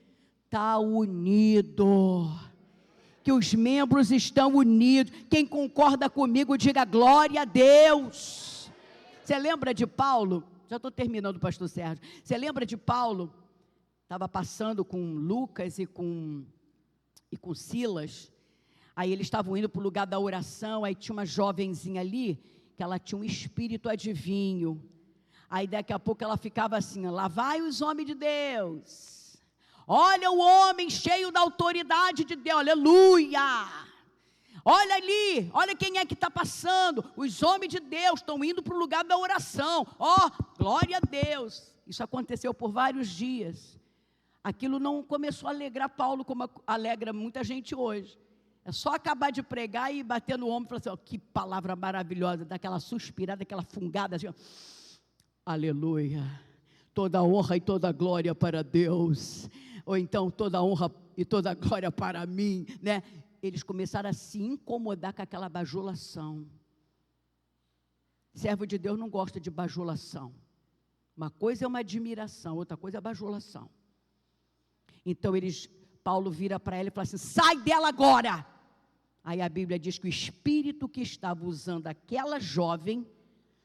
Speaker 1: está unido, que os membros estão unidos. Quem concorda comigo, diga glória a Deus. Você lembra de Paulo? Já estou terminando, pastor Sérgio. Você lembra de Paulo? Estava passando com Lucas e com Silas. Aí eles estavam indo para o lugar da oração. Aí tinha uma jovenzinha ali, que ela tinha um espírito adivinho. Aí daqui a pouco ela ficava assim, lá vai os homens de Deus. Olha o homem cheio da autoridade de Deus, aleluia. Olha ali, olha quem é que está passando. Os homens de Deus estão indo para o lugar da oração. Glória a Deus. Isso aconteceu por vários dias. aquilo não começou a alegrar Paulo como alegra muita gente hoje. É só acabar de pregar e bater no ombro e falar assim, ó, que palavra maravilhosa, daquela suspirada, aquela fungada assim, ó, aleluia, toda honra e toda glória para Deus, ou então toda honra e toda glória para mim, né? Eles começaram a se incomodar com aquela bajulação. Servo de Deus não gosta de bajulação. Uma coisa é uma admiração, outra coisa é a bajulação. Então Paulo vira para ela e fala assim, sai dela agora. Aí a Bíblia diz que o espírito que estava usando aquela jovem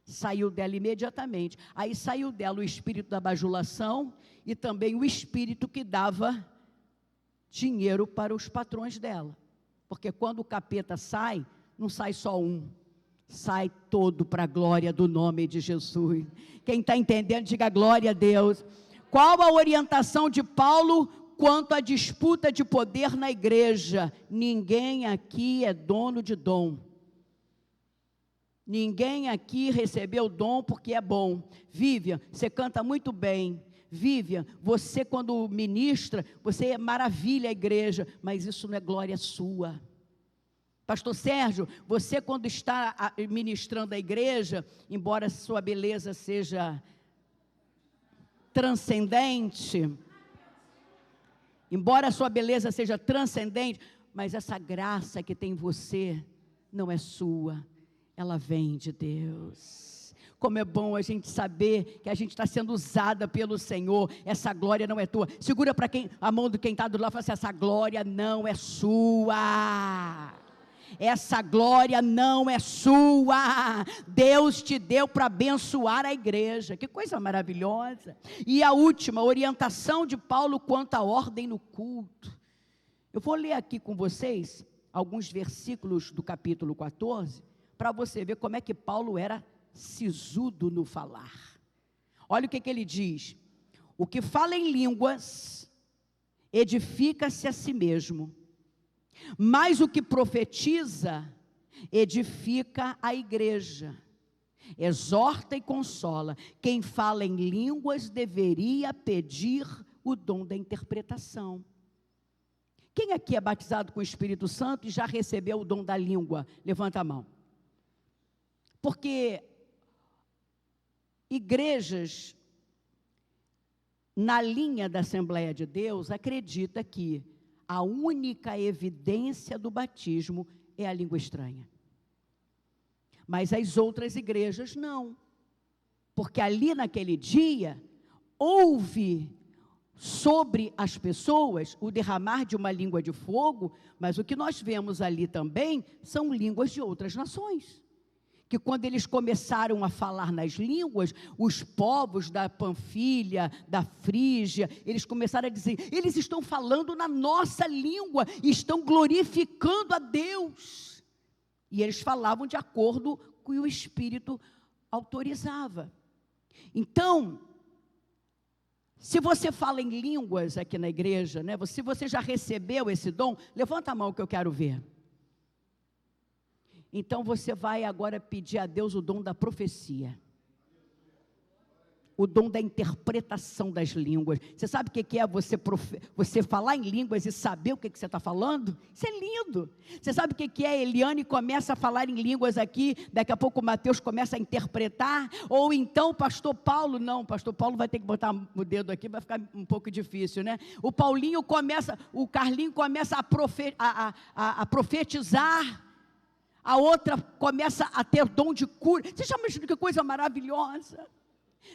Speaker 1: saiu dela imediatamente. Aí saiu dela o espírito da bajulação e também o espírito que dava dinheiro para os patrões dela. Porque quando o capeta sai, não sai só um, sai todo para a glória do nome de Jesus. Quem está entendendo, diga glória a Deus. Qual a orientação de Paulo quanto à disputa de poder na igreja? Ninguém aqui é dono de dom. Ninguém aqui recebeu dom porque é bom. Vivian, você canta muito bem. Vivian, você quando ministra, você maravilha a igreja, mas isso não é glória sua. Pastor Sérgio, você quando está ministrando a igreja, embora sua beleza seja transcendente, mas essa graça que tem em você não é sua, ela vem de Deus. Como é bom a gente saber que a gente está sendo usada pelo Senhor. Essa glória não é tua. Segura para a mão de quem está do lado e fala assim, essa glória não é sua. Essa glória não é sua. Deus te deu para abençoar a igreja. Que coisa maravilhosa. E a última, orientação de Paulo quanto à ordem no culto. Eu vou ler aqui com vocês alguns versículos do capítulo 14, para você ver como é que Paulo era sisudo no falar. Olha o que ele diz: o que fala em línguas edifica-se a si mesmo, mas o que profetiza edifica a igreja, exorta e consola. Quem fala em línguas deveria pedir o dom da interpretação. Quem aqui é batizado com o Espírito Santo e já recebeu o dom da língua? Levanta a mão. Porque igrejas na linha da Assembleia de Deus acredita que a única evidência do batismo é a língua estranha. Mas as outras igrejas não. Porque ali naquele dia houve sobre as pessoas o derramar de uma língua de fogo, mas o que nós vemos ali também são línguas de outras nações. Que quando eles começaram a falar nas línguas, os povos da Panfilha, da Frígia, eles começaram a dizer, eles estão falando na nossa língua, estão glorificando a Deus. E eles falavam de acordo com o que o Espírito autorizava. Então, se você fala em línguas aqui na igreja, né, se você já recebeu esse dom, levanta a mão que eu quero ver. Então você vai agora pedir a Deus o dom da profecia, o dom da interpretação das línguas. Você sabe o que é você falar em línguas e saber o que você está falando? Isso é lindo. Você sabe o que é? Eliane começa a falar em línguas aqui, daqui a pouco o Mateus começa a interpretar, ou então o pastor Paulo, não, o pastor Paulo vai ter que botar o dedo aqui, vai ficar um pouco difícil, né? O Carlinho começa a profetizar, a outra começa a ter dom de cura. Você já imaginou que coisa maravilhosa?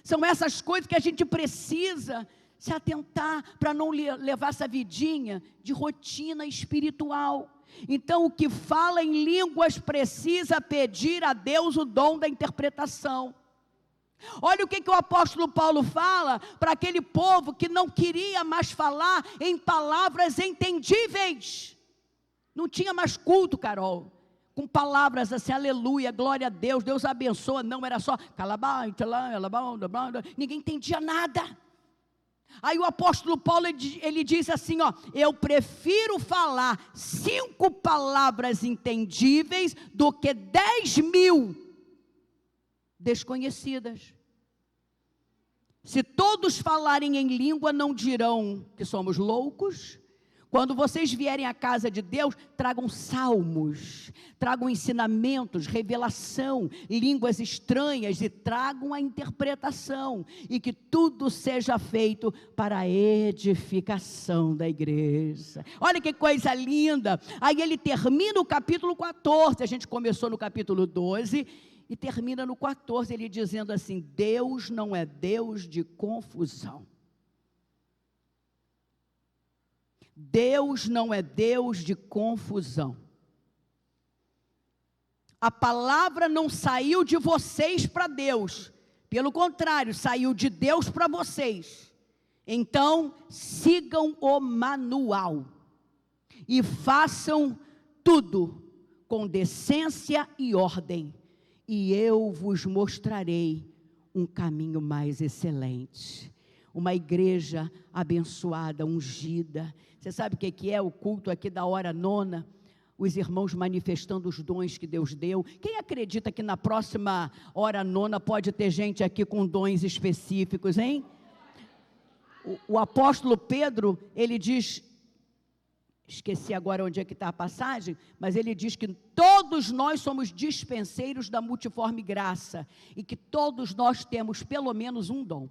Speaker 1: São essas coisas que a gente precisa se atentar para não levar essa vidinha de rotina espiritual. Então, o que fala em línguas precisa pedir a Deus o dom da interpretação. Olha o que o apóstolo Paulo fala para aquele povo que não queria mais falar em palavras entendíveis. Não tinha mais culto, Carol, com palavras assim, aleluia, glória a Deus, Deus abençoa. Não, era só ninguém entendia nada. Aí o apóstolo Paulo, ele diz assim, ó, eu prefiro falar 5 palavras entendíveis do que 10.000 desconhecidas. Se todos falarem em língua, não dirão que somos loucos. Quando vocês vierem à casa de Deus, tragam salmos, tragam ensinamentos, revelação, línguas estranhas e tragam a interpretação. E que tudo seja feito para a edificação da igreja. Olha que coisa linda. Aí ele termina o capítulo 14, a gente começou no capítulo 12, e termina no 14, ele dizendo assim: Deus não é Deus de confusão. Deus não é Deus de confusão. A palavra não saiu de vocês para Deus, pelo contrário, saiu de Deus para vocês. Então, sigam o manual e façam tudo com decência e ordem, e eu vos mostrarei um caminho mais excelente. Uma igreja abençoada, ungida. Você sabe o que é o culto aqui da hora nona? Os irmãos manifestando os dons que Deus deu. Quem acredita que na próxima hora nona pode ter gente aqui com dons específicos, hein? O apóstolo Pedro, ele diz, esqueci agora onde é que está a passagem, mas ele diz que todos nós somos dispenseiros da multiforme graça, e que todos nós temos pelo menos um dom.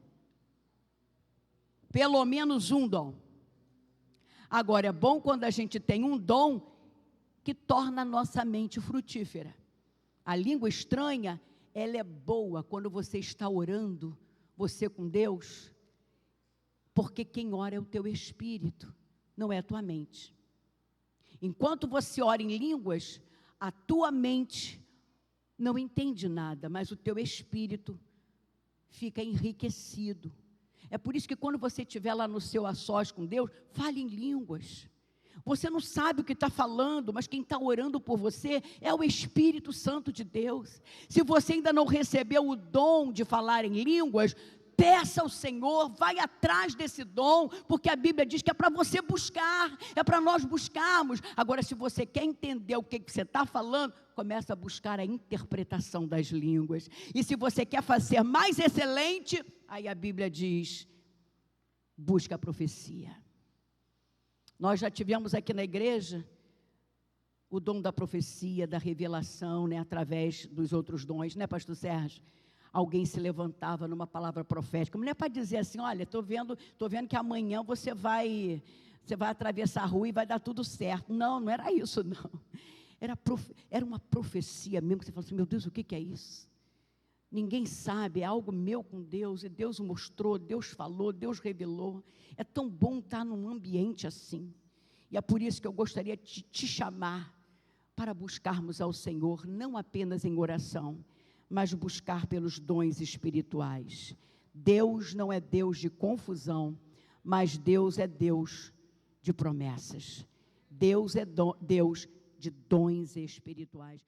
Speaker 1: Pelo menos um dom. Agora, é bom quando a gente tem um dom que torna a nossa mente frutífera. A língua estranha, ela é boa quando você está orando, você com Deus, porque quem ora é o teu espírito, não é a tua mente. Enquanto você ora em línguas, a tua mente não entende nada, mas o teu espírito fica enriquecido. É por isso que quando você estiver lá no seu a sós com Deus, fale em línguas. Você não sabe o que está falando, mas quem está orando por você é o Espírito Santo de Deus. Se você ainda não recebeu o dom de falar em línguas, peça ao Senhor, vai atrás desse dom, porque a Bíblia diz que é para você buscar, é para nós buscarmos. Agora, se você quer entender o que você está falando, começa a buscar a interpretação das línguas. E se você quer fazer mais excelente, aí a Bíblia diz, busca a profecia. Nós já tivemos aqui na igreja o dom da profecia, da revelação, né, através dos outros dons, né, pastor Sérgio? Alguém se levantava numa palavra profética, não é para dizer assim, olha, estou vendo que amanhã você vai atravessar a rua e vai dar tudo certo. Não, não era isso, não. Era uma profecia mesmo, que você fala assim, meu Deus, o que é isso? Ninguém sabe, é algo meu com Deus, e Deus mostrou, Deus falou, Deus revelou. É tão bom estar num ambiente assim, e é por isso que eu gostaria de te chamar para buscarmos ao Senhor, não apenas em oração, mas buscar pelos dons espirituais. Deus não é Deus de confusão, mas Deus é Deus de promessas. Deus é Deus de dons espirituais.